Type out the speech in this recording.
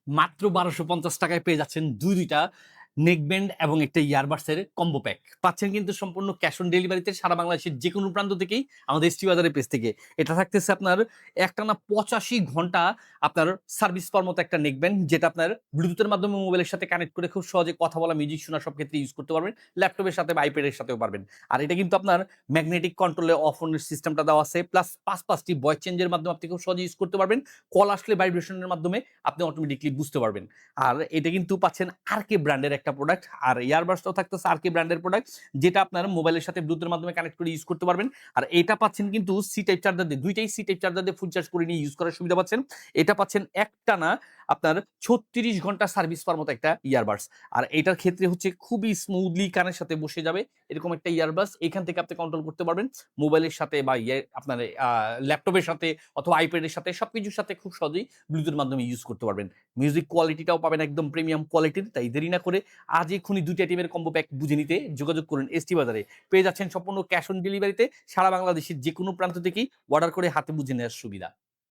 মাত্র ১২৫০ টাকায় পেয়ে যাচ্ছেন দুইটা নেকব্যান্ড এবং একটা ইয়ারবাডসের কম্বো প্যাক। পাচ্ছেন কিন্তু সম্পূর্ণ ক্যাশ অন ডেলিভারিতে সারা বাংলাদেশের যেকোনো প্রান্ত থেকেই আমাদের এসটি বাজারের পেজ থেকে। এটা থাকতেছে আপনার একটানা ৮৫ ঘন্টা আপনার সার্ভিস পাওয়ার মতো একটা নেকব্যান্ড, যেটা আপনার ব্লুটুথের মাধ্যমে মোবাইলের সাথে কানেক্ট করে খুব সহজে কথা বলা, মিউজিক শোনা সব ক্ষেত্রে ইউজ করতে পারবেন। ল্যাপটপের সাথে বা আইপ্যাডের সাথেও পারবেন। আর এটা কিন্তু আপনার ম্যাগনেটিক কন্ট্রোলে অফ অনের সিস্টেমটা দেওয়া আছে। প্লাস ৫টি ভয়েস চেঞ্জের মাধ্যমে আপনি খুব সহজে ইউজ করতে পারবেন। কল আসলে ভাইব্রেশনের মাধ্যমে আপনি অটোমেটিক্যালি বুঝতে পারবেন। আর এটা কিন্তু পাচ্ছেন আরকে ব্র্যান্ডের একটা প্রোডাক্ট। আর ইয়ারবাডসটাও থাকতেছে আরকে ব্র্যান্ডের প্রোডাক্ট, যেটা আপনার মোবাইলের সাথে ব্লুটুথের মাধ্যমে কানেক্ট করে ইউজ করতে পারবেন। আর এটা পাচ্ছেন কিন্তু সি টাইপ চার্জার দিয়ে, দুইটাই সি টাইপ চার্জার দিয়ে ফুল চার্জ করে নিয়ে ইউজ করার সুবিধা পাচ্ছেন। এটা পাচ্ছেন একটানা আপনার ৩৬ ঘন্টা সার্ভিস পাওয়ার মতো একটা ইয়ারবাডস। আর এটার ক্ষেত্রে হচ্ছে খুবই স্মুথলি কানের সাথে বসে যাবে এরকম একটা ইয়ারবাডস। এখান থেকে আপনি কন্ট্রোল করতে পারবেন মোবাইলের সাথে বা আপনার ল্যাপটপের সাথে অথবা আইপ্যাডের সাথে সবকিছুর সাথে খুব সহজেই ব্লুটুথের মাধ্যমে ইউজ করতে পারবেন। মিউজিক কোয়ালিটিটাও পাবেন একদম প্রিমিয়াম কোয়ালিটির। তাই দেরি না করে আজ এক্ষুনি ২টা টিমের কম্বো প্যাক বুঝে নিতে যোগাযোগ করুন এসটি বাজারে। পেয়ে যাচ্ছেন সম্পূর্ণ ক্যাশ অন ডেলিভারিতে সারা বাংলাদেশের যেকোনো প্রান্ত থেকেই অর্ডার করে হাতে বুঝে নেওয়ার সুবিধা।